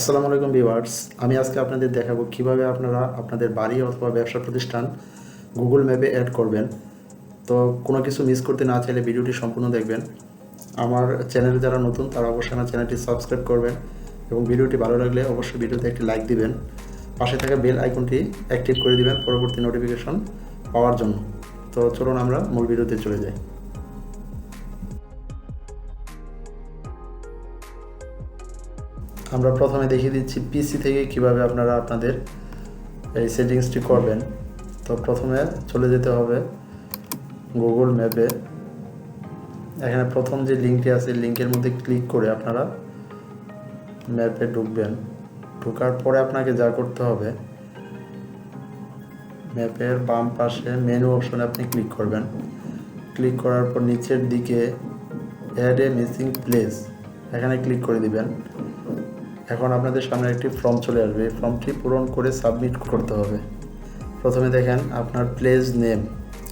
আসসালামু আলাইকুম ভিউয়ার্স। আমি আজকে আপনাদের দেখাবো কিভাবে আপনারা আপনাদের বাড়ি অথবা ব্যবসা প্রতিষ্ঠান গুগল ম্যাপে অ্যাড করবেন। তো কোনো কিছু মিস করতে না চাইলে ভিডিওটি সম্পূর্ণ দেখবেন। আমার চ্যানেলে যারা নতুন তারা অবশ্যই আমার চ্যানেলটি সাবস্ক্রাইব করবেন এবং ভিডিওটি ভালো লাগলে অবশ্যই ভিডিওতে একটি লাইক দিবেন। পাশে থাকা বেল আইকনটি অ্যাক্টিভ করে দিবেন পরবর্তী নোটিফিকেশন পাওয়ার জন্য। তো চলুন আমরা মূল ভিডিওতে চলে যাই। আমরা প্রথমে দেখিয়ে দিচ্ছি পিসি থেকে কিভাবে আপনারা আপনাদের এই সেটিংসটি করবেন। তো প্রথমে চলে যেতে হবে গুগল ম্যাপে। এখানে প্রথম যে লিঙ্কটি আছে লিঙ্কের মধ্যে ক্লিক করে আপনারা ম্যাপে ঢুকবেন। ঢোকার পরে আপনাকে যা করতে হবে, ম্যাপের বাম পাশে মেনু অপশনে আপনি ক্লিক করবেন। ক্লিক করার পর নিচের দিকে অ্যাড এ মিসিং প্লেস এখানে ক্লিক করে দিবেন। এখন আপনাদের সামনে একটি ফর্ম চলে আসবে। এই ফর্মটি পূরণ করে সাবমিট করতে হবে। প্রথমে দেখেন আপনার প্লেস নেম,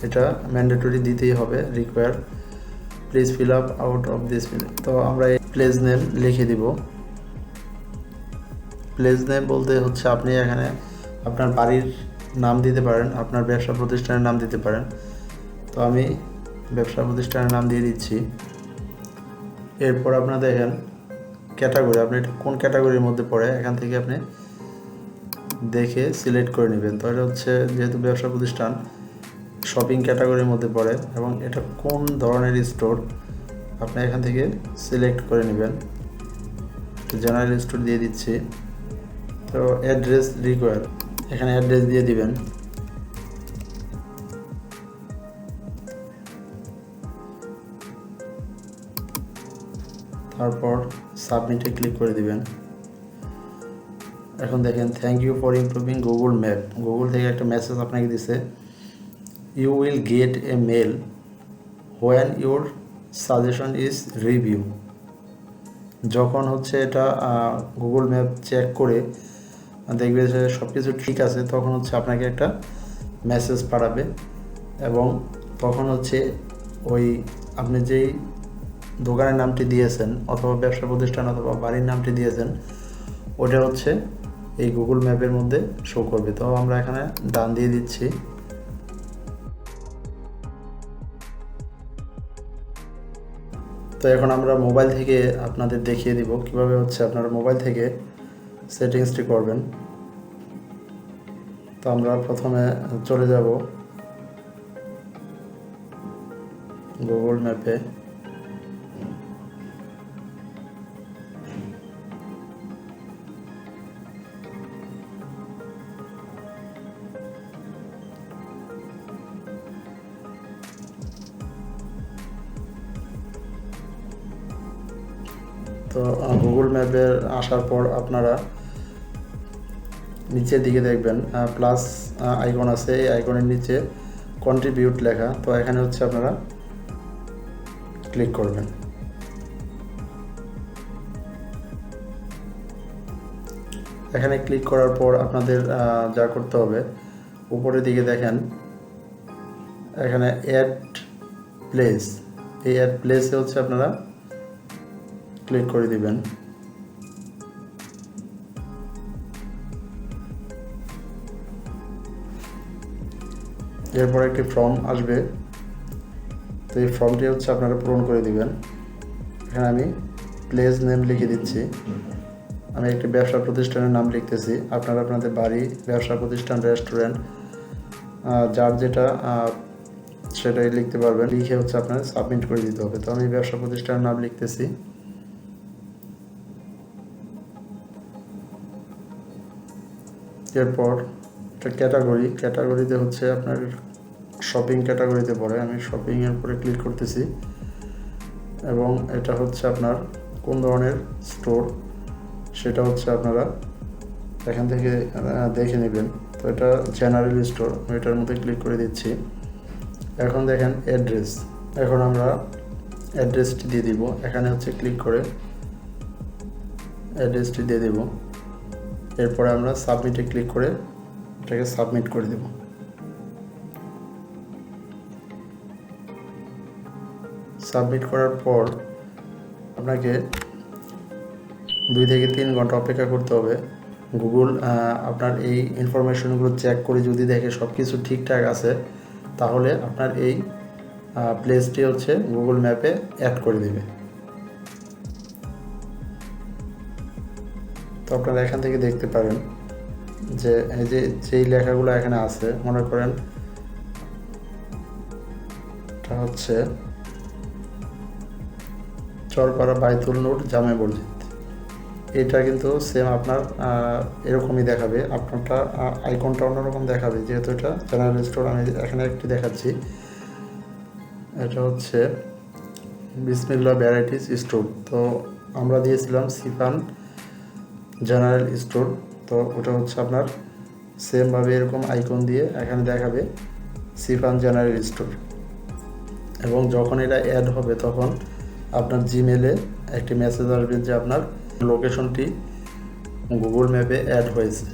এটা ম্যান্ডেটরি দিতেই হবে, require. Please fill up out of this fill. তো আমরা এই প্লেস নেম লিখে দিব। প্লেস নেম বলতে হচ্ছে আপনি এখানে আপনার বাড়ির নাম দিতে পারেন, আপনার ব্যবসা প্রতিষ্ঠানের নাম দিতে পারেন। তো আমি ব্যবসা প্রতিষ্ঠানের নাম দিয়ে দিচ্ছি। এরপর আপনারা দেখেন ক্যাটাগরি, আপনি এটা কোন ক্যাটাগরির মধ্যে পড়ে এখান থেকে আপনি দেখে সিলেক্ট করে নেবেন। তো এটা হচ্ছে যেহেতু ব্যবসা প্রতিষ্ঠান শপিং ক্যাটাগরির মধ্যে পড়ে এবং এটা কোন ধরনের স্টোর আপনি এখান থেকে সিলেক্ট করে নেবেন। তো জেনারেল স্টোর দিয়ে দিচ্ছি। তো অ্যাড্রেস রিকোয়ার, এখানে অ্যাড্রেস দিয়ে দিবেন। তারপর সাবমিটে ক্লিক করে দিবেন। এখন দেখেন thank you for improving Google map. Google থেকে একটা মেসেজ আপনাকে দিছে, you will get a mail when your suggestion is review. যখন হচ্ছে এটা গুগল ম্যাপ চেক করে দেখবে যে সব কিছু ঠিক আছে, তখন হচ্ছে আপনাকে একটা মেসেজ পাঠাবে এবং তখন হচ্ছে ওই আপনি যেই দোকানের নামটি দিয়েছেন অথবা ব্যবসা প্রতিষ্ঠান অথবা বাড়ির নামটি দিয়েছেন ওটা হচ্ছে এই গুগল ম্যাপের মধ্যে শো করবে। তো আমরা এখানে ডান দিয়ে দিচ্ছি। তো এখন আমরা মোবাইল থেকে আপনাদের দেখিয়ে দিব কিভাবে হচ্ছে আপনারা মোবাইল থেকে সেটিংসটি করবেন। তো আমরা প্রথমে চলে যাব গুগল ম্যাপে। তো গুগল ম্যাপে আসার পর আপনারা নিচের দিকে দেখবেন প্লাস আইকন আছে, এই আইকনের নিচে কন্ট্রিবিউট লেখা। তো এখানে হচ্ছে আপনারা ক্লিক করবেন। এখানে ক্লিক করার পর আপনাদের যা করতে হবে, উপরের দিকে দেখেন এখানে অ্যাড প্লেস, এই অ্যাড প্লেসে হচ্ছে আপনারা ক্লিক করে দিবেন। এরপর একটি ফর্ম আসবে। তো এই ফর্মটি হচ্ছে আপনারা পূরণ করে দিবেন। এখানে আমি প্লেস নেম লিখে দিচ্ছি। আমি একটি ব্যবসা প্রতিষ্ঠানের নাম লিখতেছি। আপনারা আপনাদের বাড়ি, ব্যবসা প্রতিষ্ঠান, রেস্টুরেন্ট যার যেটা সেটাই লিখতে পারবেন। লিখে হচ্ছে আপনারা সাবমিট করে দিতে হবে। তো আমি ব্যবসা প্রতিষ্ঠানের নাম লিখতেছি। এরপর একটা ক্যাটাগরিতে হচ্ছে আপনার শপিং ক্যাটাগরিতে পড়ে, আমি শপিংয়ের উপরে ক্লিক করতেছি এবং এটা হচ্ছে আপনার কোন ধরনের স্টোর সেটা হচ্ছে আপনারা এখান থেকে দেখে নেবেন। তো এটা জেনারেল স্টোর, আমি এটার মধ্যে ক্লিক করে দিচ্ছি। এখন দেখেন অ্যাড্রেস, এখন আমরা অ্যাড্রেসটি দিয়ে দিব। এখানে হচ্ছে ক্লিক করে অ্যাড্রেসটি দিয়ে দেব। এরপরে আমরা সাবমিটে ক্লিক করে এটাকে সাবমিট করে দেব। সাবমিট করার পর আপনাকে 2 থেকে 3 ঘন্টা অপেক্ষা করতে হবে। গুগল আপনার এই ইনফরমেশনগুলো চেক করে যদি দেখে সব কিছু ঠিকঠাক আছে, তাহলে আপনার এই প্লেসটি হচ্ছে গুগল ম্যাপে অ্যাড করে দেবে। তো আপনারা এখান থেকে দেখতে পারেন যে এই যে যেই লেখাগুলো এখানে আছে, মনে করেন এটা হচ্ছে চরপাড়া বাইতুল নূর জামে মসজিদ। এটা কিন্তু সেম আপনার এরকমই দেখাবে, আপনারটা আইকনটা অন্যরকম দেখাবে, যেহেতু এটা জেনারেল স্টোর। আমি এখানে একটি দেখাচ্ছি, এটা হচ্ছে বিসমিল্লাহ ভ্যারাইটিস স্টোর। তো আমরা দিয়েছিলাম সিফান জেনারেল স্টোর। তো ওটা হচ্ছে আপনার সেমভাবে এরকম আইকন দিয়ে এখানে দেখাবে সিফান জেনারেল স্টোর। এবং যখন এটা অ্যাড হবে তখন আপনার জিমেলে একটি মেসেজ আসবে যে আপনার লোকেশনটি গুগল ম্যাপে অ্যাড হয়েছে।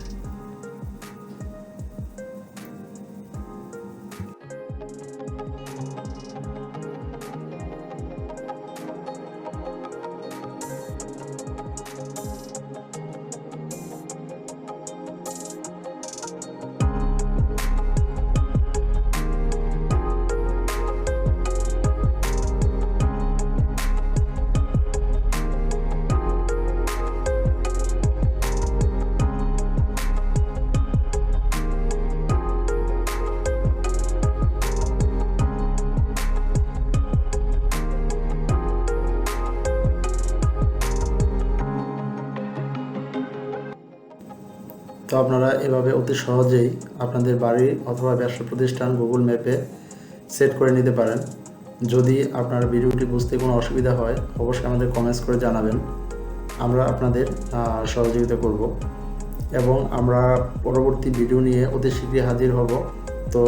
তো আপনারা এভাবে অতি সহজেই আপনাদের বাড়ি অথবা ব্যবসা প্রতিষ্ঠান গুগল ম্যাপে সেট করে নিতে পারেন। যদি আপনার ভিডিওটি বুঝতে কোনো অসুবিধা হয়, অবশ্যই আমাদের কমেন্টস করে জানাবেন, আমরা আপনাদের সহযোগিতা করব। এবং আমরা পরবর্তী ভিডিও নিয়ে অতি শীঘ্রই হাজির হব। তো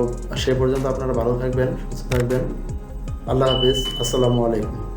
সে পর্যন্ত আপনারা ভালো থাকবেন, সুস্থ থাকবেন। আল্লাহ হাফিজ, আসসালামু আলাইকুম।